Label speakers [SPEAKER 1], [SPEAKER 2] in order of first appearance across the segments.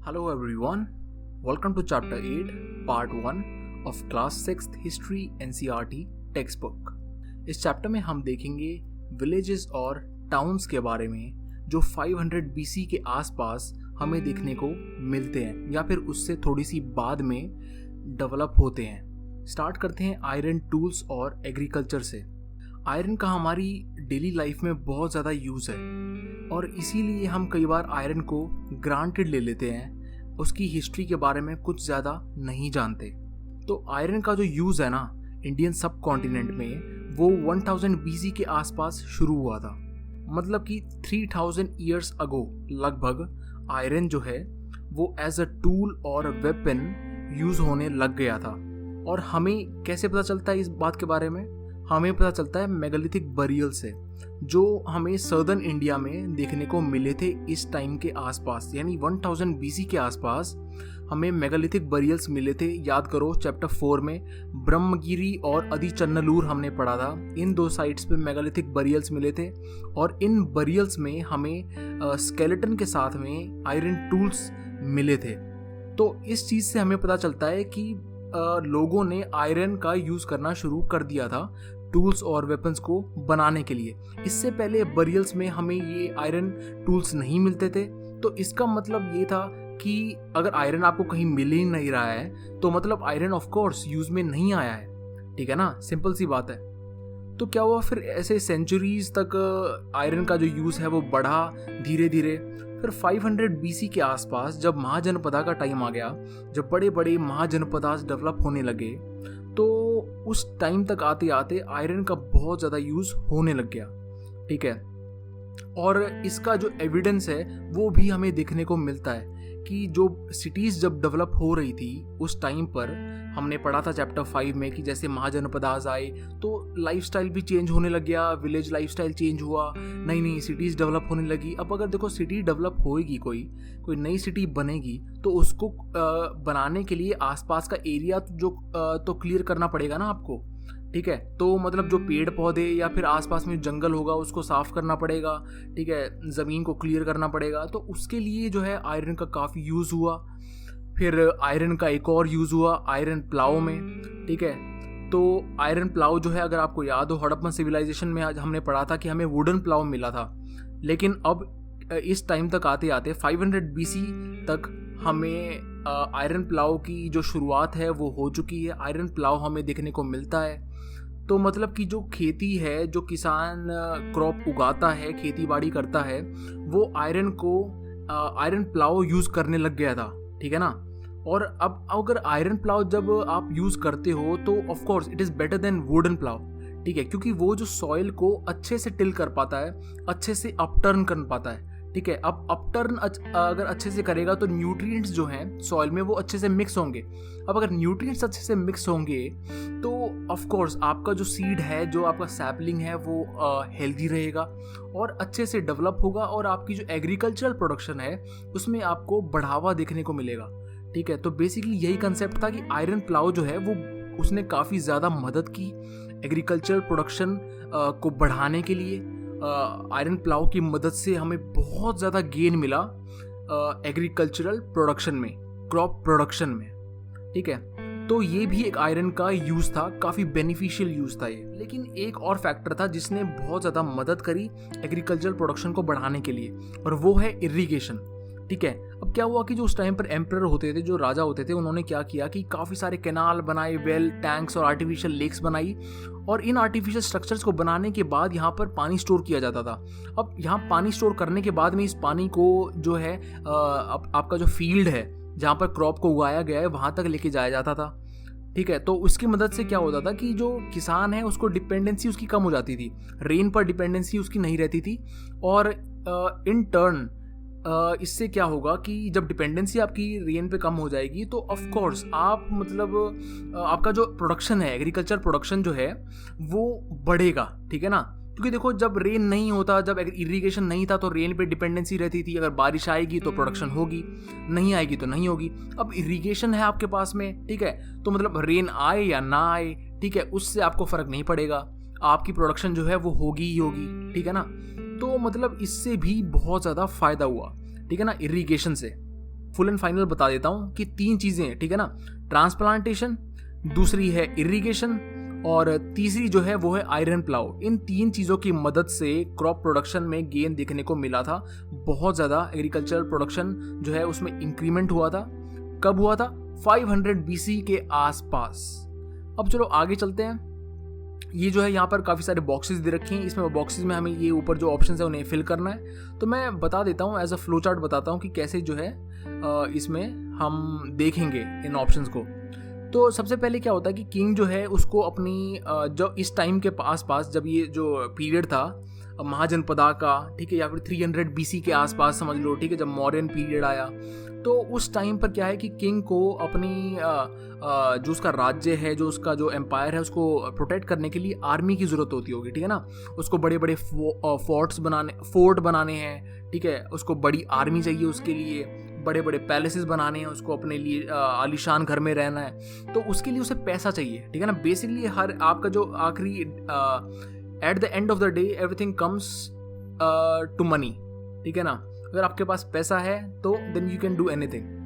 [SPEAKER 1] Hello everyone, welcome to Chapter 8, Part 1 of Class 6th History NCERT Textbook. इस chapter में हम देखेंगे villages और टाउन्स के बारे में जो 500 BC के आसपास हमें देखने को मिलते हैं या फिर उससे थोड़ी सी बाद में डेवलप होते हैं। स्टार्ट करते हैं आयरन टूल्स और एग्रीकल्चर से। आयरन का हमारी डेली लाइफ में बहुत ज़्यादा यूज़ है और इसीलिए हम कई बार आयरन को ग्रांटेड ले लेते हैं, उसकी हिस्ट्री के बारे में कुछ ज़्यादा नहीं जानते। तो आयरन का जो यूज़ है ना इंडियन सब कॉन्टिनेंट में वो 1000 BC के आसपास शुरू हुआ था। मतलब कि 3000 ईयर्स अगो लगभग आयरन जो है वो एज अ टूल और वेपन यूज़ होने लग गया था। और हमें कैसे पता चलता है इस बात के बारे में? हमें पता चलता है मेगालिथिक बरियल से, जो हमें सर्दर्न इंडिया में देखने को मिले थे इस टाइम के आसपास, यानी 1000 BC के आसपास हमें मेगालिथिक बरियल्स मिले थे। याद करो चैप्टर 4 में ब्रह्मगिरी और आदिचन्नलूर हमने पढ़ा था। इन दो साइट्स पे मेगालिथिक बरियल्स मिले थे और इन बरियल्स में हमें स्केलेटन के साथ में आयरन टूल्स मिले थे। तो इस चीज़ से हमें पता चलता है कि लोगों ने आयरन का यूज़ करना शुरू कर दिया था टूल्स और वेपन्स को बनाने के लिए। इससे पहले बरियल्स में हमें ये आयरन टूल्स नहीं मिलते थे। तो इसका मतलब ये था कि अगर आयरन आपको कहीं मिल ही नहीं रहा है तो मतलब आयरन ऑफ कोर्स यूज़ में नहीं आया है। ठीक है ना, सिंपल सी बात है। तो क्या हुआ फिर ऐसे सेंचुरीज तक आयरन का जो यूज़ है वो बढ़ा धीरे धीरे। फिर 500 BC के आसपास जब महाजनपदा का टाइम आ गया, जब बड़े बड़े महाजनपदा डेवलप होने लगे, तो उस टाइम तक आते आते आयरन का बहुत ज़्यादा यूज़ होने लग गया। ठीक है, और इसका जो एविडेंस है वो भी हमें देखने को मिलता है कि जो सिटीज़ जब डेवलप हो रही थी उस टाइम पर, हमने पढ़ा था चैप्टर 5 में कि जैसे महाजनपदास आए तो लाइफस्टाइल भी चेंज होने लग गया, विलेज लाइफस्टाइल चेंज हुआ, नई नई सिटीज़ डेवलप होने लगी। अब अगर देखो सिटी डेवलप होएगी, कोई नई सिटी बनेगी तो उसको बनाने के लिए आसपास का एरिया तो क्लियर करना पड़ेगा ना आपको। ठीक है, तो मतलब जो पेड़ पौधे या फिर आसपास में जंगल होगा उसको साफ़ करना पड़ेगा। ठीक है, ज़मीन को क्लियर करना पड़ेगा। तो उसके लिए जो है आयरन का काफ़ी यूज़ हुआ। फिर आयरन का एक और यूज़ हुआ आयरन प्लाव में। ठीक है, तो आयरन प्लाव जो है, अगर आपको याद हो, हड़प्पन सिविलाइजेशन में आज हमने पढ़ा था कि हमें वुडन प्लाव मिला था। लेकिन अब इस टाइम तक आते आते 500 BC तक हमें आयरन प्लाव की जो शुरुआत है वो हो चुकी है। आयरन प्लाव हमें देखने को मिलता है। तो मतलब कि जो खेती है, जो किसान क्रॉप उगाता है, खेती बाड़ी करता है, वो आयरन प्लाव यूज़ करने लग गया था। ठीक है ना। और अब अगर आयरन प्लाव जब आप यूज़ करते हो तो of course it is better than wooden plough. ठीक है, क्योंकि वो जो सॉइल को अच्छे से टिल कर पाता है, अच्छे से अपटर्न कर पाता है। ठीक है, अब अपटर्न अगर अच्छे से करेगा तो न्यूट्रिएंट्स जो हैं सॉइल में वो अच्छे से मिक्स होंगे। अब अगर न्यूट्रिएंट्स अच्छे से मिक्स होंगे तो ऑफ कोर्स आपका जो सीड है, जो आपका सैपलिंग है, वो हेल्दी रहेगा और अच्छे से डेवलप होगा और आपकी जो एग्रीकल्चरल प्रोडक्शन है उसमें आपको बढ़ावा देखने को मिलेगा। ठीक है, तो बेसिकली यही कंसेप्ट था कि आयरन प्लाव जो है वो उसने काफ़ी ज़्यादा मदद की एग्रीकल्चरल प्रोडक्शन को बढ़ाने के लिए। आयरन प्लाव की मदद से हमें बहुत ज़्यादा गेन मिला एग्रीकल्चरल प्रोडक्शन में, क्रॉप प्रोडक्शन में। ठीक है, तो ये भी एक आयरन का यूज़ था, काफ़ी बेनिफिशियल यूज़ था ये। लेकिन एक और फैक्टर था जिसने बहुत ज़्यादा मदद करी एग्रीकल्चरल प्रोडक्शन को बढ़ाने के लिए, और वो है इरिगेशन। ठीक है, अब क्या हुआ कि जो उस टाइम पर एम्परर होते थे, जो राजा होते थे, उन्होंने क्या किया कि काफ़ी सारे कैनाल बनाए, वेल, टैंक्स और आर्टिफिशियल लेक्स बनाई। और इन आर्टिफिशियल स्ट्रक्चर्स को बनाने के बाद यहाँ पर पानी स्टोर किया जाता था। अब यहाँ पानी स्टोर करने के बाद में इस पानी को जो है आपका जो फील्ड है जहाँ पर क्रॉप को उगाया गया है वहाँ तक लेके जाया जाता था। ठीक है, तो उसकी मदद से क्या होता था कि जो किसान है उसको डिपेंडेंसी उसकी कम हो जाती थी, रेन पर डिपेंडेंसी उसकी नहीं रहती थी। और इन टर्न इससे क्या होगा कि जब डिपेंडेंसी आपकी रेन पे कम हो जाएगी तो ऑफ कोर्स आप मतलब आपका जो प्रोडक्शन है, एग्रीकल्चर प्रोडक्शन जो है वो बढ़ेगा। ठीक है ना, क्योंकि देखो जब रेन नहीं होता, जब इरिगेशन नहीं था तो रेन पे डिपेंडेंसी रहती थी। अगर बारिश आएगी तो प्रोडक्शन होगी, नहीं आएगी तो नहीं होगी। अब इरिगेशन है आपके पास में, ठीक है, तो मतलब रेन आए या ना आए, ठीक है, उससे आपको फ़र्क नहीं पड़ेगा, आपकी प्रोडक्शन जो है वो होगी ही होगी। ठीक है ना, तो मतलब इससे भी बहुत ज़्यादा फ़ायदा हुआ। ठीक है ना, इरिगेशन से। फुल एंड फाइनल बता देता हूँ कि 3 चीज़ें हैं, ठीक है ना, ट्रांसप्लांटेशन, दूसरी है इरिगेशन और तीसरी जो है वो है आयरन प्लाउ। इन 3 चीज़ों की मदद से क्रॉप प्रोडक्शन में गेन देखने को मिला था, बहुत ज़्यादा एग्रीकल्चरल प्रोडक्शन जो है उसमें इंक्रीमेंट हुआ था। कब हुआ था? 500 BC के आसपास। अब चलो आगे चलते हैं। ये जो है यहाँ पर काफ़ी सारे बॉक्सेस दे रखे हैं, इसमें बॉक्सेस में हमें ये ऊपर जो ऑप्शन है उन्हें फिल करना है। तो मैं बता देता हूँ, एज अ फ्लो चार्ट बताता हूँ कि कैसे जो है इसमें हम देखेंगे इन ऑप्शंस को। तो सबसे पहले क्या होता है कि किंग जो है उसको अपनी जो इस टाइम के पास जब ये जो पीरियड था महाजनपदा का, ठीक है, या फिर 300 BC के आसपास समझ लो, ठीक है, जब मौर्यन पीरियड आया, तो उस टाइम पर क्या है कि किंग को अपनी जो उसका राज्य है, जो उसका जो एम्पायर है, उसको प्रोटेक्ट करने के लिए आर्मी की ज़रूरत होती होगी, ठीक है ना। उसको बड़े बड़े फोर्ट बनाने हैं, ठीक है, उसको बड़ी आर्मी चाहिए, उसके लिए बड़े बड़े पैलेसेस बनाने हैं, उसको अपने लिए आलीशान घर में रहना है, तो उसके लिए उसे पैसा चाहिए, ठीक है ना। बेसिकली हर आपका जो आखिरी at the end of the day everything comes to money, ठीक है ना। अगर आपके पास पैसा है तो then you can do anything.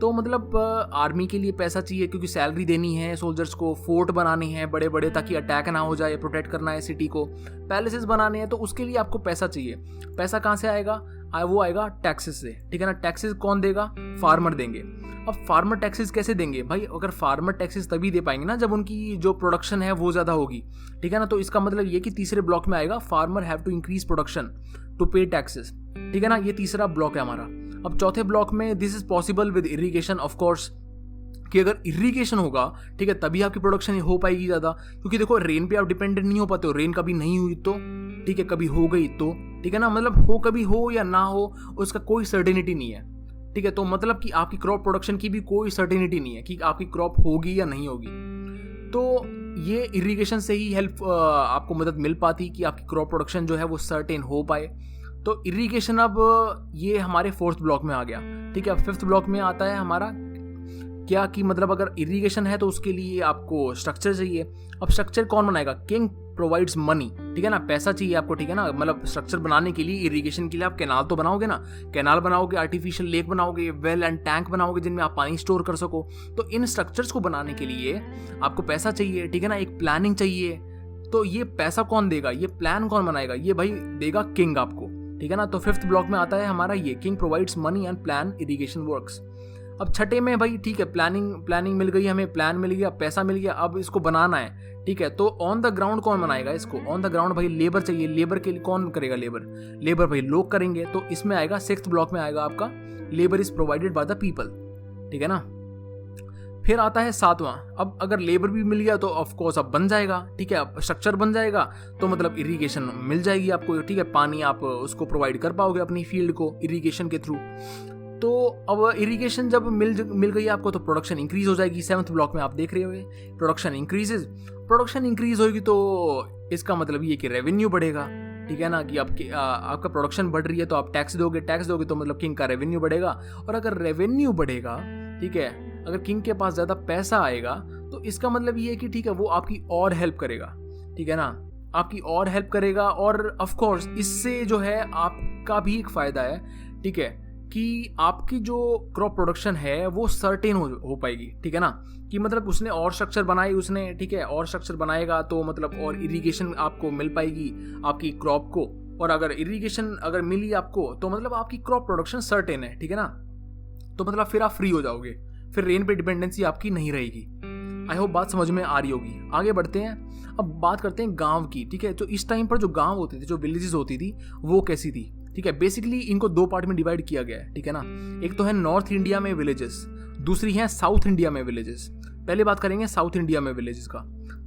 [SPEAKER 1] तो मतलब आर्मी के लिए पैसा चाहिए क्योंकि सैलरी देनी है सोल्जर्स को, फोर्ट बनाने हैं बड़े बड़े ताकि अटैक ना हो जाए, प्रोटेक्ट करना है सिटी को, पैलेसेस बनाने हैं, तो उसके लिए आपको पैसा चाहिए। पैसा कहाँ से आएगा? वो आएगा टैक्सेस से, ठीक है ना। टैक्सेस कौन देगा? फार्मर देंगे। अब फार्मर टैक्सेस कैसे देंगे भाई? अगर फार्मर टैक्सेस तभी दे पाएंगे ना जब उनकी जो प्रोडक्शन है वो ज़्यादा होगी, ठीक है ना। तो इसका मतलब ये कि तीसरे ब्लॉक में आएगा farmer have to increase production to pay taxes, ठीक है ना। ये तीसरा ब्लॉक है हमारा। अब चौथे ब्लॉक में this is possible with irrigation of course, कि अगर इरिगेशन होगा, ठीक है, तभी आपकी प्रोडक्शन हो पाएगी ज़्यादा, क्योंकि देखो रेन पे आप डिपेंडेंट नहीं हो पाते हो। रेन कभी नहीं हुई तो, ठीक है, कभी हो गई तो, ठीक है ना, मतलब हो कभी हो या ना हो उसका कोई सर्टेनिटी नहीं है, ठीक है। तो मतलब कि आपकी क्रॉप प्रोडक्शन की भी कोई सर्टेनिटी नहीं है कि आपकी क्रॉप होगी या नहीं होगी। तो ये इरिगेशन से ही हेल्प आपको मदद मिल पाती कि आपकी क्रॉप प्रोडक्शन जो है वो सर्टेन हो पाए। तो इरिगेशन अब ये हमारे 4th ब्लॉक में आ गया, ठीक है। अब 5th ब्लॉक में आता है हमारा क्या कि मतलब अगर इरिगेशन है तो उसके लिए आपको स्ट्रक्चर चाहिए। अब स्ट्रक्चर कौन बनाएगा? किंग प्रोवाइड्स मनी, ठीक है ना, पैसा चाहिए आपको, ठीक है ना। मतलब स्ट्रक्चर बनाने के लिए, इरिगेशन के लिए आप कैनाल तो बनाओगे ना, कैनाल बनाओगे, आर्टिफिशियल लेक बनाओगे, वेल एंड टैंक बनाओगे जिनमें आप पानी स्टोर कर सको। तो इन स्ट्रक्चर्स को बनाने के लिए आपको पैसा चाहिए, ठीक है ना, एक प्लानिंग चाहिए। तो ये पैसा कौन देगा? ये प्लान कौन बनाएगा? ये भाई देगा किंग आपको, ठीक है ना। तो 5th ब्लॉक में आता है हमारा ये king provides money and plan irrigation works. अब छठे में भाई ठीक है, प्लानिंग मिल गई हमें, प्लान मिल गया, पैसा मिल गया, अब इसको बनाना है, ठीक है। तो ऑन द ग्राउंड कौन बनाएगा इसको? ऑन द ग्राउंड भाई लेबर चाहिए। लेबर के लिए कौन करेगा? लेबर भाई लोग करेंगे। तो इसमें आएगा 6th ब्लॉक में आएगा आपका labour is provided by the people, ठीक है ना। फिर आता है 7वां। अब अगर लेबर भी मिल गया तो ऑफ कोर्स अब बन जाएगा, ठीक है, अब स्ट्रक्चर बन जाएगा तो मतलब इरिगेशन मिल जाएगी आपको, ठीक है, पानी आप उसको प्रोवाइड कर पाओगे अपनी फील्ड को इरिगेशन के थ्रू। तो अब इरिगेशन जब मिल गई आपको तो प्रोडक्शन इंक्रीज हो जाएगी। 7th ब्लॉक में आप देख रहे होंगे प्रोडक्शन इंक्रीज होगी तो इसका मतलब ये कि रेवेन्यू बढ़ेगा, ठीक है ना, कि आपका प्रोडक्शन बढ़ रही है तो आप टैक्स दोगे तो मतलब किंग का रेवेन्यू बढ़ेगा। और अगर रेवेन्यू बढ़ेगा, ठीक है, अगर किंग के पास ज़्यादा पैसा आएगा तो इसका मतलब ये है कि ठीक है वो आपकी और हेल्प करेगा, ठीक है ना, आपकी और हेल्प करेगा। और ऑफ कोर्स इससे जो है आपका भी एक फ़ायदा है, ठीक है, कि आपकी जो क्रॉप प्रोडक्शन है वो सर्टेन हो पाएगी, ठीक है ना, कि मतलब उसने और स्ट्रक्चर बनाई उसने, ठीक है, और स्ट्रक्चर बनाएगा तो मतलब और इरिगेशन आपको मिल पाएगी आपकी क्रॉप को। और अगर इरिगेशन अगर मिली आपको तो मतलब आपकी क्रॉप प्रोडक्शन सर्टेन है, ठीक है ना। तो मतलब फिर आप फ्री हो जाओगे, फिर रेन पे डिपेंडेंसी आपकी नहीं रहेगी। आई होप बात समझ में आ रही होगी। आगे बढ़ते हैं, अब बात करते हैं गांव की, ठीक है। तो इस टाइम पर जो गांव होते थे, जो विलेजेस होती थी वो कैसी थी, ठीक है। बेसिकली इनको 2 पार्ट में डिवाइड किया गया है, ठीक है ना। एक तो है नॉर्थ इंडिया में विलेजेस, दूसरी है साउथ इंडिया में विलेजेस। पहले बात करेंगे साउथ इंडिया में विलेजेस का।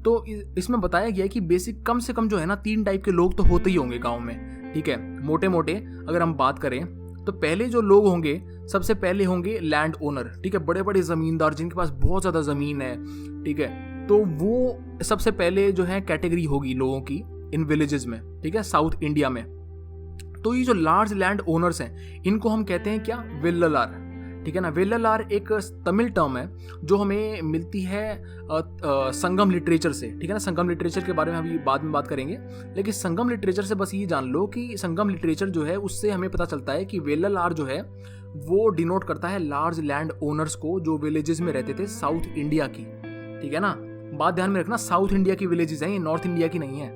[SPEAKER 1] तो इसमें बताया गया है कि बेसिक कम से कम जो है ना 3 टाइप के लोग तो होते ही होंगे गाँव में, ठीक है। मोटे मोटे अगर हम बात करें तो पहले जो लोग होंगे, सबसे पहले होंगे लैंड ओनर, ठीक है, बड़े बड़े जमींदार जिनके पास बहुत ज़्यादा ज़मीन है, ठीक है। तो वो सबसे पहले जो है कैटेगरी होगी लोगों की इन विलेजेस में, ठीक है, साउथ इंडिया में। तो ये जो लार्ज लैंड ओनर्स हैं इनको हम कहते हैं क्या? वेल्ललार, ठीक है ना। वेल्ललार एक तमिल टर्म है जो हमें मिलती है संगम लिटरेचर से, ठीक है ना। संगम लिटरेचर के बारे में अभी बाद में बात करेंगे, लेकिन संगम लिटरेचर से बस ये जान लो कि संगम लिटरेचर जो है उससे हमें पता चलता है कि वेल्ललार जो है वो डिनोट करता है लार्ज लैंड ओनर्स को जो विलेजेस में रहते थे साउथ इंडिया की, ठीक है ना। बात ध्यान में रखना, साउथ इंडिया की विलेजेस हैं, ये नॉर्थ इंडिया की नहीं है।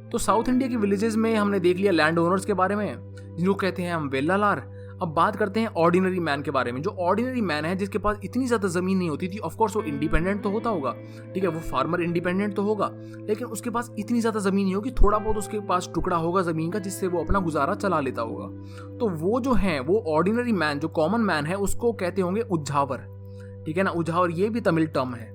[SPEAKER 1] तो साउथ इंडिया की विलेजेस में हमने देख लिया लैंड ओनर्स के बारे में, जिनको कहते हैं हम वेल्लालार। अब बात करते हैं ऑर्डिनरी मैन के बारे में। जो ऑर्डिनरी मैन है, जिसके पास इतनी ज्यादा जमीन नहीं होती थी, ऑफ कोर्स वो इंडिपेंडेंट तो होता होगा, ठीक है, वो फार्मर इंडिपेंडेंट तो होगा, लेकिन उसके पास इतनी ज्यादा जमीन नहीं होगी, थोड़ा बहुत उसके पास टुकड़ा होगा जमीन का जिससे वो अपना गुजारा चला लेता होगा। तो वो जो है, वो ऑर्डिनरी मैन, जो कॉमन मैन है, उसको कहते होंगे उज्जावर, ठीक है ना। उज्जावर ये भी तमिल टर्म है,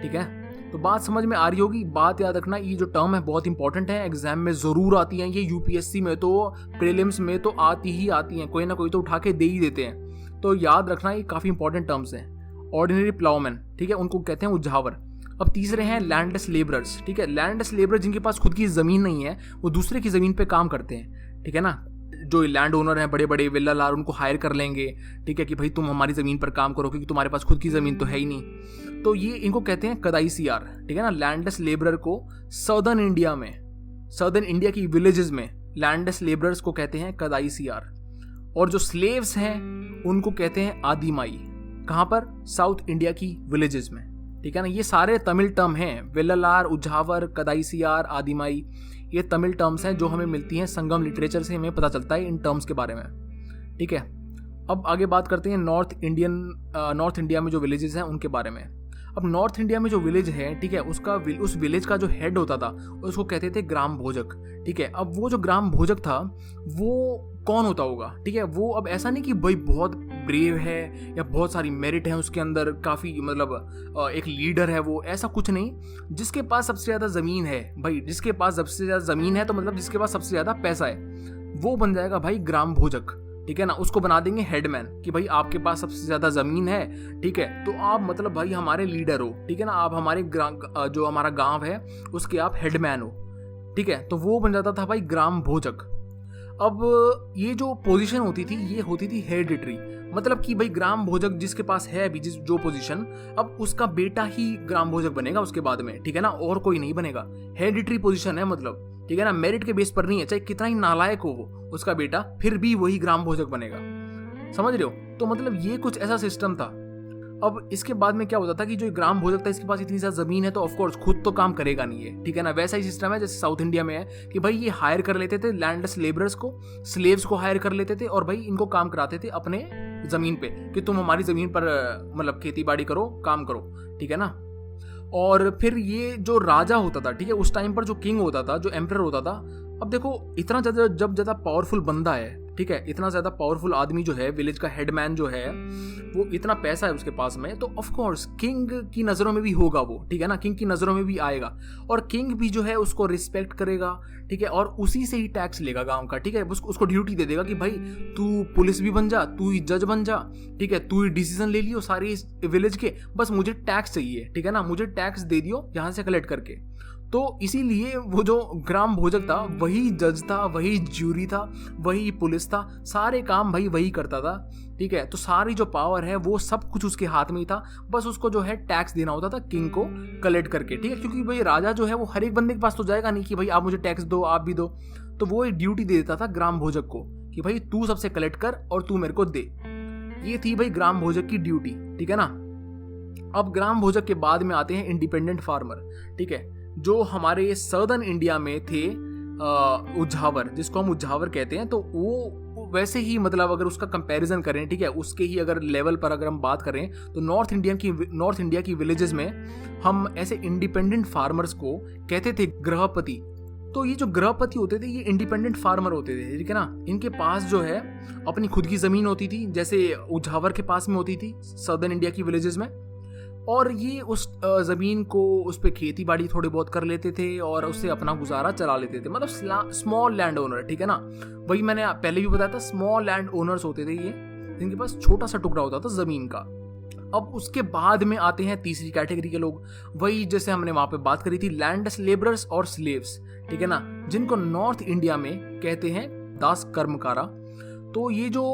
[SPEAKER 1] ठीक है। तो बात समझ में आ रही होगी। बात याद रखना, ये जो टर्म है बहुत इंपॉर्टेंट है, एग्जाम में जरूर आती है ये, यूपीएससी में तो, प्रीलिम्स में तो आती ही आती हैं, कोई ना कोई तो उठा के दे ही देते हैं। तो याद रखना, ये काफी इंपॉर्टेंट टर्म्स हैं। ऑर्डिनरी प्लाउमैन, ठीक है, उनको कहते हैं उज्जावर। अब तीसरे हैं लैंडलेस लेबरर्स, ठीक है। लैंडलेस लेबर जिनके पास खुद की जमीन नहीं है, वो दूसरे की जमीन पे काम करते हैं, ठीक है ना। जो लैंड ओनर हैं बड़े बड़े विल्लालार, उनको हायर कर लेंगे, ठीक है, कि भाई तुम हमारी जमीन पर काम करो क्योंकि तुम्हारे पास खुद की जमीन तो है ही नहीं। तो ये इनको कहते हैं कदाईसीआर, ठीक है ना। लैंडलेस लेबरर को सदर्न इंडिया में, सदर्न इंडिया की विलेजेस में लैंडलेस लेबरर्स को कहते हैं कदाईसीआर। और जो स्लेव्स हैं उनको कहते हैं आदिमाई। कहाँ पर? साउथ इंडिया की विलेजेस में, ठीक है ना। ये सारे तमिल टर्म हैं, वेल्लालार, उज्जावर, कदाईसीआर, आदिमाई, ये तमिल टर्म्स हैं जो हमें मिलती हैं संगम लिटरेचर से, हमें पता चलता है इन टर्म्स के बारे में, ठीक है। अब आगे बात करते हैं नॉर्थ इंडिया में जो विलेजेस हैं उनके बारे में। अब नॉर्थ इंडिया में जो विलेज है, ठीक है, उस विलेज का जो हेड होता था उसको कहते थे ग्राम भोजक, ठीक है। अब वो जो ग्राम भोजक था वो कौन होता होगा, ठीक है। वो अब ऐसा नहीं कि भाई बहुत ब्रेव है या बहुत सारी मेरिट है उसके अंदर, काफ़ी मतलब एक लीडर है वो, ऐसा कुछ नहीं। जिसके पास सबसे ज़्यादा ज़मीन है भाई, जिसके पास सबसे ज़्यादा ज़मीन है तो मतलब जिसके पास सबसे ज़्यादा पैसा है, वो बन जाएगा भाई ग्राम भोजक, ठीक है ना। उसको बना देंगे हेडमैन कि भाई आपके पास सबसे ज़्यादा ज़मीन है, ठीक है, तो आप मतलब भाई हमारे लीडर हो, ठीक है ना, आप हमारे जो हमारा गाँव है उसके आप हेडमैन हो, ठीक है। तो वो बन जाता था भाई ग्राम भोजक। अब ये जो पोजीशन होती थी, ये होती थी हेरिडिटरी, मतलब कि भाई ग्राम भोजक जिसके पास है अभी जो पोजीशन, अब उसका बेटा ही ग्राम भोजक बनेगा उसके बाद में, ठीक है ना, और कोई नहीं बनेगा। हेरिडिटरी पोजीशन है मतलब, ठीक है ना, मेरिट के बेस पर नहीं है, चाहे कितना ही नालायक हो वो उसका बेटा, फिर भी वही ग्राम भोजक बनेगा, समझ रहे हो। तो मतलब ये कुछ ऐसा सिस्टम था। अब इसके बाद में क्या होता था कि जो ग्राम भोजक था, इसके पास इतनी ज्यादा जमीन है तो ऑफकोर्स खुद तो काम करेगा नहीं है, ठीक है ना। वैसा ही सिस्टम है जैसे साउथ इंडिया में है कि भाई ये हायर कर लेते थे लैंडलेस लेबरर्स को, स्लेव्स को हायर कर लेते थे और भाई इनको काम कराते थे अपने जमीन पे कि तुम हमारी जमीन पर मतलब खेती बाड़ी करो, काम करो, ठीक है ना। और फिर ये जो राजा होता था, ठीक है, उस टाइम पर जो किंग होता था, जो एम्परर होता था, अब देखो इतना ज्यादा जब ज्यादा पावरफुल बंदा है, ठीक है, इतना ज्यादा पावरफुल आदमी जो है, विलेज का हेडमैन जो है, वो इतना पैसा है उसके पास में, तो ऑफ कोर्स किंग की नजरों में भी होगा वो, ठीक है ना, किंग की नजरों में भी आएगा और किंग भी जो है उसको रिस्पेक्ट करेगा, ठीक है, और उसी से ही टैक्स लेगा गांव का, ठीक है। उसको ड्यूटी दे देगा कि भाई तू पुलिस भी बन जा, तू ही जज बन जा, ठीक है, तू ही डिसीजन ले लियो सारी विलेज के, बस मुझे टैक्स चाहिए, ठीक है ना, मुझे टैक्स दे दियो यहाँ से कलेक्ट करके। तो इसीलिए वो जो ग्राम भोजक था वही जज था, वही ज्यूरी था, वही पुलिस था, सारे काम भाई वही करता था, ठीक है। तो सारी जो पावर है वो सब कुछ उसके हाथ में ही था, बस उसको जो है टैक्स देना होता था किंग को कलेक्ट करके, ठीक है। क्योंकि भाई राजा जो है वो हर एक बंदे के पास तो जाएगा नहीं कि भाई आप मुझे टैक्स दो, आप भी दो, तो वो एक ड्यूटी दे देता था ग्राम भोजक को कि भाई तू सबसे कलेक्ट कर और तू मेरे को दे। ये थी भाई ग्राम भोजक की ड्यूटी, ठीक है ना। अब ग्राम भोजक के बाद में आते हैं इंडिपेंडेंट फार्मर, ठीक है, जो हमारे सदर्न इंडिया में थे उज्जावर, जिसको हम उज्जावर कहते हैं। तो वो वैसे ही मतलब अगर उसका कंपैरिजन करें, ठीक है, उसके ही अगर लेवल पर अगर हम बात करें तो नॉर्थ इंडिया की विलेजेस में हम ऐसे इंडिपेंडेंट फार्मर्स को कहते थे गृहपति। तो ये जो गृहपति होते थे ये इंडिपेंडेंट फार्मर होते थे, ठीक है ना। इनके पास जो है अपनी खुद की जमीन होती थी, जैसे उज्जावर के पास में होती थी सदर्न इंडिया की विलेजेस में, और ये उस ज़मीन को उस पर खेती बाड़ी थोड़ी बहुत कर लेते थे और उससे अपना गुजारा चला लेते थे, मतलब स्मॉल लैंड ओनर, ठीक है ना। वही मैंने पहले भी बताया था, स्मॉल लैंड ओनर्स होते थे ये, जिनके पास छोटा सा टुकड़ा होता था ज़मीन का। अब उसके बाद में आते हैं तीसरी कैटेगरी के लोग, वही जैसे हमने वहाँ पे बात करी थी लैंडलेस लेबरर्स और स्लेव्स, ठीक है ना, जिनको नॉर्थ इंडिया में कहते हैं दास कर्मकारा। तो ये जो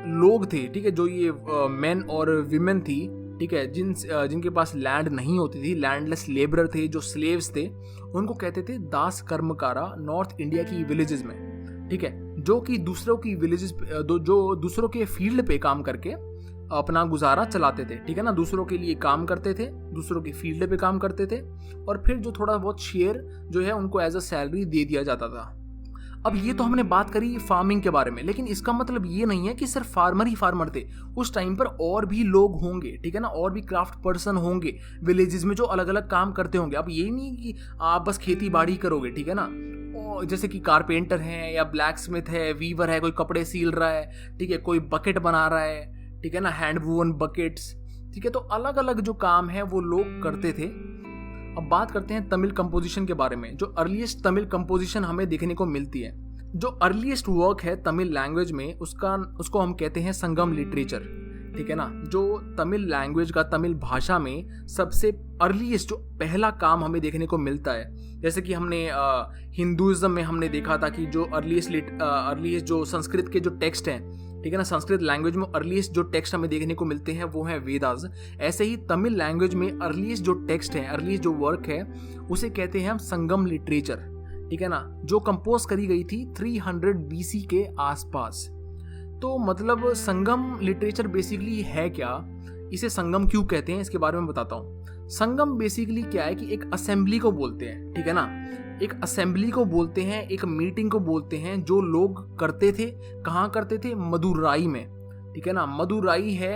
[SPEAKER 1] लोग थे, ठीक है, जो ये मेन और विमेन थी, ठीक है, जिनके पास लैंड नहीं होती थी, लैंडलेस लेबरर थे, जो स्लेव्स थे, उनको कहते थे दास कर्मकारा नॉर्थ इंडिया की विलेजेस में, ठीक है। जो कि दूसरों की विलेजेस जो दूसरों के फील्ड पे काम करके अपना गुजारा चलाते थे, ठीक है ना। दूसरों के लिए काम करते थे, दूसरों की फील्ड पे काम करते थे, और फिर जो थोड़ा बहुत शेयर जो है उनको एज अ सैलरी दे दिया जाता था। अब ये तो हमने बात करी फार्मिंग के बारे में, लेकिन इसका मतलब ये नहीं है कि सिर्फ फार्मर ही फार्मर थे। उस टाइम पर और भी लोग होंगे, ठीक है ना, और भी क्राफ्ट पर्सन होंगे विलेजेस में जो अलग अलग काम करते होंगे। अब ये नहीं कि आप बस खेती बाड़ी करोगे, ठीक है ना। जैसे कि कारपेंटर है या ब्लैक स्मिथ है, वीवर है, कोई कपड़े सील रहा है, ठीक है, कोई बकेट बना रहा है, ठीक है ना, हैंड वूवन बकेट्स, ठीक है। तो अलग अलग जो काम है वो लोग करते थे। अब बात करते हैं तमिल कंपोजिशन के बारे में। जो अर्लीस्ट तमिल कंपोजिशन हमें देखने को मिलती है, जो अर्लीस्ट वर्क है तमिल लैंग्वेज में, उसको हम कहते हैं संगम लिटरेचर, ठीक है ना। जो तमिल लैंग्वेज का, तमिल भाषा में सबसे अर्लीस्ट जो पहला काम हमें देखने को मिलता है, जैसे कि हमने हिंदुइज्म में हमने देखा था कि जो अर्लीस्ट जो संस्कृत के जो टेक्स्ट हैं, ठीक है ना, संस्कृत लैंग्वेज में अर्लीस्ट जो टेक्स्ट हमें देखने को मिलते हैं वो है वेदास। ऐसे ही तमिल लैंग्वेज में अर्लीस्ट जो टेक्स्ट है, अर्लीस्ट जो वर्क है, उसे कहते हैं हम संगम लिटरेचर, ठीक है ना, जो कंपोज करी गई थी 300 BC के आसपास। तो मतलब संगम लिटरेचर बेसिकली है क्या, इसे संगम क्यों कहते हैं, इसके बारे में बताता हूँ। संगम बेसिकली क्या है कि एक असेंबली को बोलते हैं, ठीक है ना, एक असेंबली को बोलते हैं, एक मीटिंग को बोलते हैं जो लोग करते थे। कहाँ करते थे? मदुराई में, ठीक है ना। मदुराई है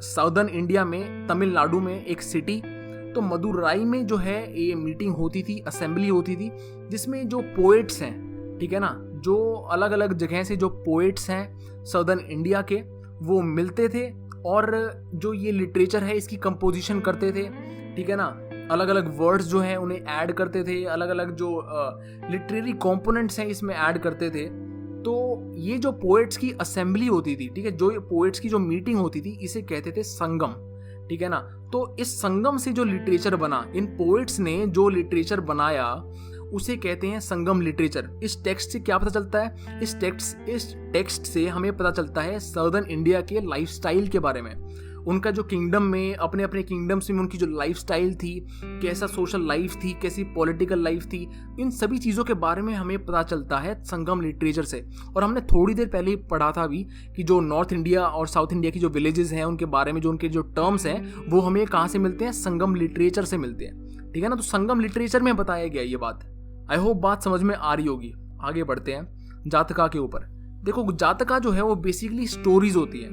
[SPEAKER 1] साउदर्न इंडिया में, तमिलनाडु में एक सिटी। तो मदुराई में जो है ये मीटिंग होती थी, असेंबली होती थी, जिसमें जो पोएट्स हैं, ठीक है ना, जो अलग अलग जगह से जो पोएट्स हैं साउदर्न इंडिया के, वो मिलते थे और जो ये लिटरेचर है इसकी कंपोजिशन करते थे, ठीक है ना। अलग अलग वर्ड्स जो हैं उन्हें ऐड करते थे, अलग अलग जो लिटरेरी कंपोनेंट्स हैं इसमें ऐड करते थे। तो ये जो पोएट्स की असेंबली होती थी, ठीक है, जो पोएट्स की जो मीटिंग होती थी, इसे कहते थे संगम, ठीक है ना। तो इस संगम से जो लिटरेचर बना, इन पोएट्स ने जो लिटरेचर बनाया उसे कहते हैं संगम लिटरेचर। इस टेक्स्ट से क्या पता चलता है? इस टेक्स्ट से हमें पता चलता है साउदर्न इंडिया के लाइफस्टाइल के बारे में, उनका जो किंगडम में, अपने अपने किंगडम्स में उनकी जो लाइफस्टाइल थी, कैसा सोशल लाइफ थी, कैसी पॉलिटिकल लाइफ थी, इन सभी चीज़ों के बारे में हमें पता चलता है संगम लिटरेचर से। और हमने थोड़ी देर पहले ही पढ़ा था भी कि जो नॉर्थ इंडिया और साउथ इंडिया की जो विलेजेस हैं उनके बारे में जो उनके जो टर्म्स हैं वो हमें कहाँ से मिलते हैं? संगम लिटरेचर से मिलते हैं, ठीक है ना। तो संगम लिटरेचर में बताया गया ये बात। आई होप बात समझ में आ रही होगी। आगे बढ़ते हैं जातका के ऊपर। देखो, जातका जो है वो बेसिकली स्टोरीज होती है,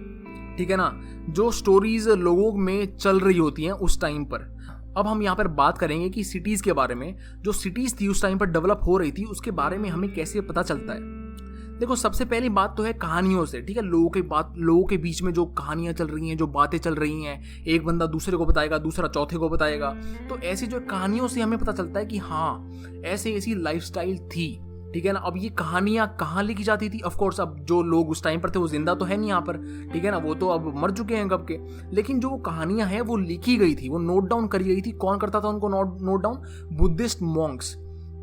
[SPEAKER 1] ठीक है ना, जो स्टोरीज लोगों में चल रही होती हैं उस टाइम पर। अब हम यहाँ पर बात करेंगे कि सिटीज़ के बारे में, जो सिटीज़ थी उस टाइम पर डेवलप हो रही थी, उसके बारे में हमें कैसे पता चलता है। देखो, सबसे पहली बात तो है कहानियों से, ठीक है। लोगों के बीच में जो कहानियाँ चल रही हैं, जो बातें चल रही हैं, एक बंदा दूसरे को बताएगा, दूसरा चौथे को बताएगा। तो ऐसी जो कहानियों से हमें पता चलता है कि हाँ, ऐसी ऐसी लाइफस्टाइल थी, ठीक है ना। अब ये कहानियाँ कहाँ लिखी जाती थी? ऑफ कोर्स अब जो लोग उस टाइम पर थे वो जिंदा तो है नहीं यहाँ पर, ठीक है ना, वो तो अब मर चुके हैं कब के। लेकिन जो कहानियाँ हैं वो लिखी गई थी, वो नोट डाउन करी गई थी। कौन करता था उनको नोट डाउन? Buddhist Monks.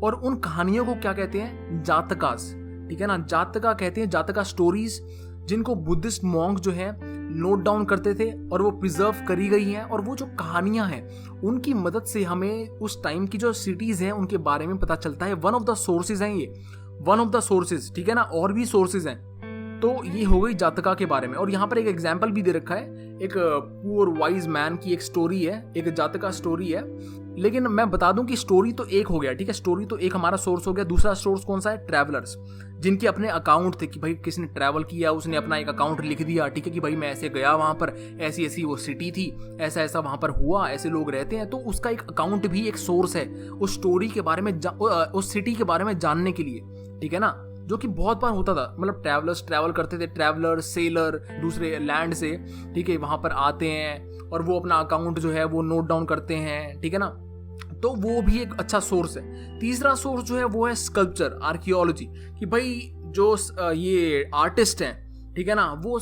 [SPEAKER 1] और उन कहानियों को क्या कहते हैं? जातकास, ठीक है ना। जातका कहते हैं, जातका स्टोरीज, जिनको बुद्धिस्ट मॉन्क जो है नोट डाउन करते थे और वो प्रिजर्व करी गई हैं। और वो जो कहानियां हैं उनकी मदद से हमें उस टाइम की जो सिटीज हैं उनके बारे में पता चलता है। वन ऑफ द सोर्सेज हैं ये, वन ऑफ द सोर्सेज, ठीक है ना। और भी सोर्सेज हैं। तो ये हो गई जातका के बारे में। और यहाँ पर एक एग्जाम्पल भी दे रखा है, एक पुअर वाइज मैन की एक स्टोरी है, एक जातका स्टोरी है। लेकिन मैं बता दूं कि स्टोरी तो एक हो गया, ठीक है, स्टोरी तो एक हमारा सोर्स हो गया। दूसरा सोर्स कौन सा है? ट्रैवलर्स, जिनके अपने अकाउंट थे कि भाई किसने ट्रैवल किया, उसने अपना एक अकाउंट लिख दिया, ठीक है, कि भाई मैं ऐसे गया वहां पर, ऐसी ऐसी वो सिटी थी, ऐसा ऐसा वहां पर हुआ, ऐसे लोग रहते हैं। तो उसका एक अकाउंट भी एक सोर्स है उस स्टोरी के बारे में, उस सिटी के बारे में जानने के लिए, ठीक है ना। जो कि बहुत बार होता था, मतलब ट्रैवलर्स ट्रैवल करते थे, ट्रैवलर सेलर दूसरे लैंड से, ठीक है, वहां पर आते हैं और वो अपना अकाउंट जो है वो नोट डाउन करते हैं, ठीक है ना। तो वो भी एक अच्छा सोर्स है। तीसरा सोर्स जो है वो है स्कल्पचर, आर्कियोलॉजी, कि भाई जो ये आर्टिस्ट हैं, ठीक है ना, वो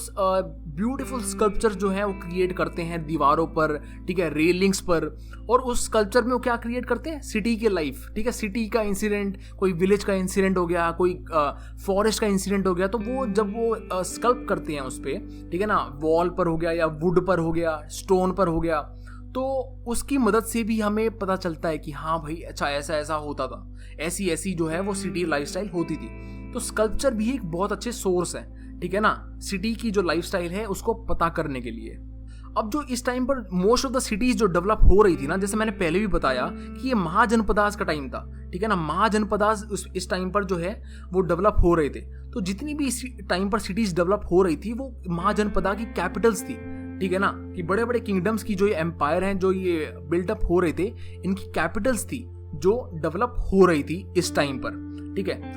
[SPEAKER 1] ब्यूटीफुल स्कल्पचर जो है वो क्रिएट करते हैं दीवारों पर, ठीक है, रेलिंग्स पर। और उस स्कल्पचर में वो क्या क्रिएट करते हैं? सिटी के लाइफ, ठीक है, सिटी का इंसिडेंट, कोई विलेज का इंसिडेंट हो गया, कोई फॉरेस्ट का इंसिडेंट हो गया। तो वो जब वो स्कल्प करते हैं उस पर, ठीक है ना, वॉल पर हो गया या वुड पर हो गया, स्टोन पर हो गया, तो उसकी मदद से भी हमें पता चलता है कि हाँ भाई, अच्छा ऐसा ऐसा होता था, ऐसी ऐसी जो है वो सिटी लाइफस्टाइल होती थी। तो स्कल्पचर भी एक बहुत अच्छे सोर्स है, ठीक है ना, सिटी की जो लाइफस्टाइल है उसको पता करने के लिए। अब जो इस टाइम पर मोस्ट ऑफ द सिटीज जो डेवलप हो रही थी ना, जैसे मैंने पहले भी बताया कि ये महाजनपदास का टाइम था, ठीक है ना, महाजनपदास इस टाइम पर जो है वो डेवलप हो रहे थे। तो जितनी भी इस टाइम पर सिटीज डेवलप हो रही थी वो महाजनपदा की कैपिटल्स थी, ठीक है ना, कि बड़े बड़े किंगडम्स की जो ये एम्पायर हैं जो ये बिल्डअप हो रहे थे, इनकी कैपिटल्स थी जो डेवलप हो रही थी इस टाइम पर, ठीक है।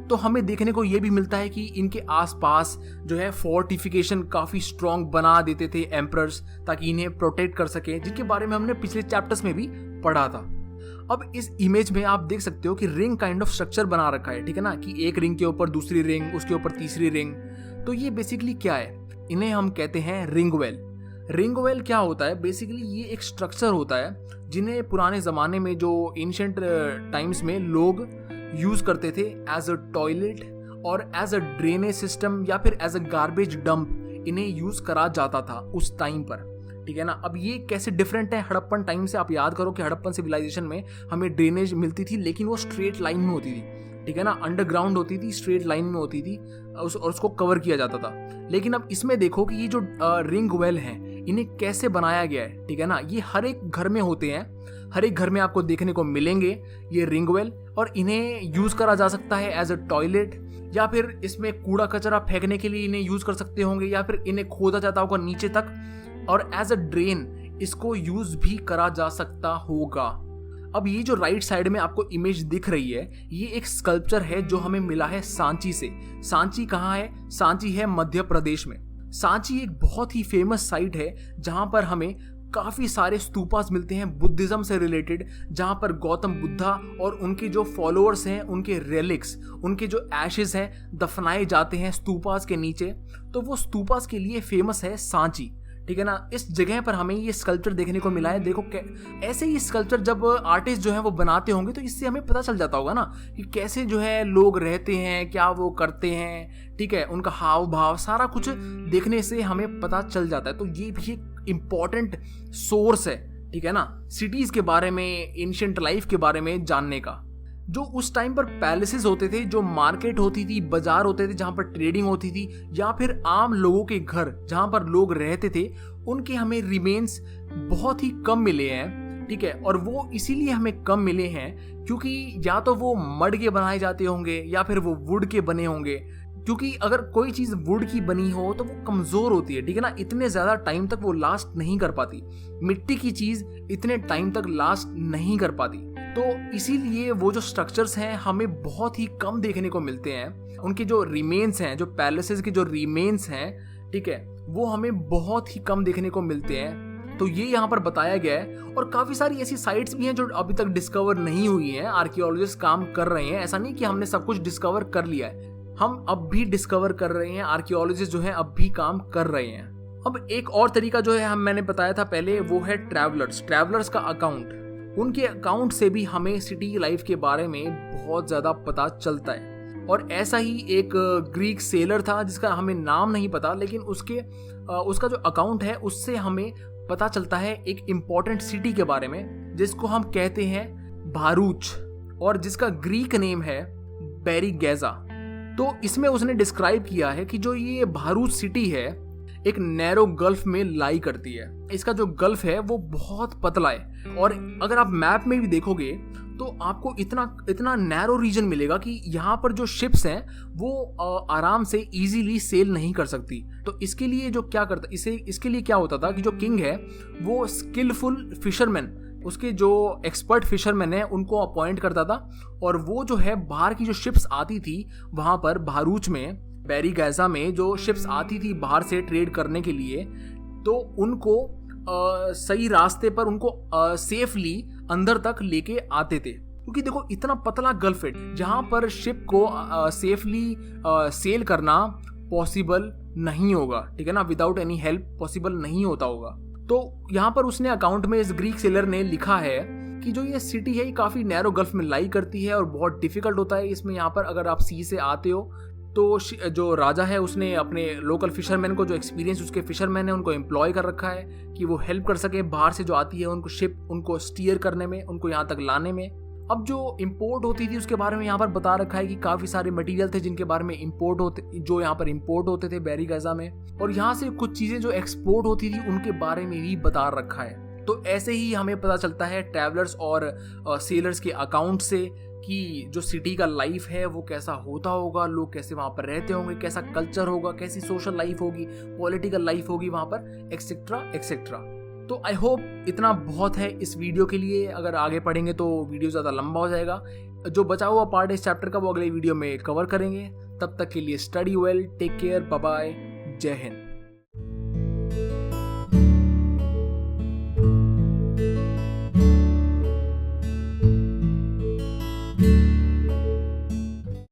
[SPEAKER 1] तो हमें देखने को ये भी मिलता है कि इनके आसपास जो है फोर्टिफिकेशन काफ़ी स्ट्रॉन्ग बना देते थे एम्परर्स, ताकि इन्हें प्रोटेक्ट कर सके, जिनके बारे में हमने पिछले चैप्टर्स में भी पढ़ा था। अब इस इमेज में आप देख सकते हो कि रिंग काइंड ऑफ स्ट्रक्चर बना रखा है, ठीक है ना, कि एक रिंग के ऊपर दूसरी रिंग, उसके ऊपर तीसरी रिंग। तो ये बेसिकली क्या है, इन्हें हम कहते हैं रिंग वेल। रिंग वेल क्या होता है, बेसिकली ये एक स्ट्रक्चर होता है जिन्हें पुराने ज़माने में जो एंशिएंट टाइम्स में लोग यूज़ करते थे एज अ टॉयलेट और एज अ ड्रेनेज सिस्टम या फिर एज अ गार्बेज डंप, इन्हें यूज़ करा जाता था उस टाइम पर, ठीक है ना। अब ये कैसे डिफरेंट है हड़प्पन टाइम से, आप याद करो कि हड़प्पन सिविलाइजेशन में हमें ड्रेनेज मिलती थी लेकिन वो स्ट्रेट लाइन में होती थी, ठीक है ना, अंडरग्राउंड होती थी, स्ट्रेट लाइन में होती थी, और उसको कवर किया जाता था। लेकिन अब इसमें देखो कि ये जो रिंग वेल हैं इन्हें कैसे बनाया गया है, ठीक है ना, ये हर एक घर में होते हैं, हर एक घर में आपको देखने को मिलेंगे ये रिंग वेल, और इन्हें यूज़ करा जा सकता है एज अ टॉयलेट, या फिर इसमें कूड़ा कचरा फेंकने के लिए इन्हें यूज़ कर सकते होंगे, या फिर इन्हें खोदा जाता होगा नीचे तक, और एज अ ड्रेन इसको यूज़ भी करा जा सकता होगा। अब ये जो राइट साइड में आपको इमेज दिख रही है, ये एक स्कल्पचर है जो हमें मिला है सांची से। सांची कहाँ है? सांची है मध्य प्रदेश में। सांची एक बहुत ही फेमस साइट है जहाँ पर हमें काफ़ी सारे स्तूपास मिलते हैं बुद्धिज़्म से रिलेटेड, जहाँ पर गौतम बुद्धा और उनके जो फॉलोअर्स हैं उनके रेलिक्स, उनके जो एशेज हैं दफनाए जाते हैं स्तूपास के नीचे। तो वो स्तूपास के लिए फेमस है सांची, ठीक है ना। इस जगह पर हमें ये स्कल्पचर देखने को मिला है। देखो ऐसे ही स्कल्पचर जब आर्टिस्ट जो है वो बनाते होंगे तो इससे हमें पता चल जाता होगा ना कि कैसे जो है लोग रहते हैं, क्या वो करते हैं, ठीक है, उनका हाव भाव सारा कुछ देखने से हमें पता चल जाता है। तो ये भी एक इम्पॉर्टेंट सोर्स है, ठीक है ना, सिटीज़ के बारे में, एंशिएंट लाइफ के बारे में जानने का। जो उस टाइम पर पैलेसेस होते थे, जो मार्केट होती थी, बाजार होते थे जहाँ पर ट्रेडिंग होती थी, या फिर आम लोगों के घर जहाँ पर लोग रहते थे, उनके हमें रिमेन्स बहुत ही कम मिले हैं, ठीक है। और वो इसीलिए हमें कम मिले हैं क्योंकि या तो वो मड के बनाए जाते होंगे या फिर वो वुड के बने होंगे, क्योंकि अगर कोई चीज़ वुड की बनी हो तो वो कमज़ोर होती है, ठीक है ना, इतने ज़्यादा टाइम तक वो लास्ट नहीं कर पाती। मिट्टी की चीज़ इतने टाइम तक लास्ट नहीं कर पाती। तो इसीलिए वो जो स्ट्रक्चर्स हैं हमें बहुत ही कम देखने को मिलते हैं। उनके जो रिमेन्स हैं, जो पैलेसेस के जो रिमेन्स हैं, ठीक है, वो हमें बहुत ही कम देखने को मिलते हैं। तो ये यहाँ पर बताया गया है। और काफ़ी सारी ऐसी साइट्स भी हैं जो अभी तक डिस्कवर नहीं हुई हैं। आर्कियोलॉजिस्ट काम कर रहे हैं, ऐसा नहीं कि हमने सब कुछ डिस्कवर कर लिया है, हम अब भी डिस्कवर कर रहे हैं। आर्कियोलॉजिस्ट जो है अब भी काम कर रहे हैं। अब एक और तरीका जो है मैंने बताया था पहले, वो है ट्रैवलर्स का अकाउंट। उनके अकाउंट से भी हमें सिटी लाइफ के बारे में बहुत ज़्यादा पता चलता है। और ऐसा ही एक ग्रीक सेलर था जिसका हमें नाम नहीं पता, लेकिन उसका जो अकाउंट है उससे हमें पता चलता है एक इम्पॉर्टेंट सिटी के बारे में जिसको हम कहते हैं भारूच, और जिसका ग्रीक नेम है बेरीगेजा। तो इसमें उसने डिस्क्राइब किया है कि जो ये भारूच सिटी है एक नैरो गल्फ में लाई करती है। इसका जो गल्फ है वो बहुत पतला है, और अगर आप मैप में भी देखोगे तो आपको इतना नैरो रीजन मिलेगा कि यहाँ पर जो शिप्स हैं वो आराम से इजीली सेल नहीं कर सकती। तो इसके लिए जो क्या करता इसके लिए क्या होता था कि जो किंग है वो स्किलफुल फिशरमैन, उसके जो एक्सपर्ट फिशरमैन है उनको अपॉइंट करता था, और वो जो है बाहर की जो शिप्स आती थी वहाँ पर भारूच में, बेरीगेजा में जो शिप्स आती थी बाहर से ट्रेड करने के लिए, तो उनको सही रास्ते पर उनको सेफली अंदर तक लेके आते थे। क्योंकि देखो इतना पतला गल्फ है जहाँ पर शिप को सेफली सेल करना पॉसिबल नहीं होगा, ठीक है ना, विदाउट एनी हेल्प पॉसिबल नहीं होता होगा। तो यहाँ पर उसने अकाउंट में, इस ग्रीक सेलर ने लिखा है कि जो ये सिटी है ये काफ़ी नैरो गल्फ में लाई करती है और बहुत डिफिकल्ट होता है इसमें। यहाँ पर अगर आप सी से आते हो तो जो राजा है उसने अपने लोकल फिशरमैन को, जो एक्सपीरियंस उसके फिशरमैन है उनको एम्प्लॉय कर रखा है कि वो हेल्प कर सके बाहर से जो आती है उनको शिप, उनको स्टीयर करने में, उनको यहाँ तक लाने में। अब जो इंपोर्ट होती थी उसके बारे में यहाँ पर बता रखा है कि काफ़ी सारे मटेरियल थे जिनके बारे में जो यहाँ पर इंपोर्ट होते थे बहरी गाजा में, और यहाँ से कुछ चीज़ें जो एक्सपोर्ट होती थी उनके बारे में भी बता रखा है। तो ऐसे ही हमें पता चलता है ट्रैवलर्स और सेलर्स के अकाउंट से कि जो सिटी का लाइफ है वो कैसा होता होगा, लोग कैसे वहाँ पर रहते होंगे, कैसा कल्चर होगा, कैसी सोशल लाइफ होगी, पॉलिटिकल लाइफ होगी वहाँ पर, एक्सेट्रा एक्सेट्रा। तो आई होप इतना बहुत है इस वीडियो के लिए। अगर आगे पढ़ेंगे तो वीडियो ज़्यादा लंबा हो जाएगा। जो बचा हुआ पार्ट है इस चैप्टर का वो अगले वीडियो में कवर करेंगे। तब तक के लिए study well, take care, bye bye, जय हिंद।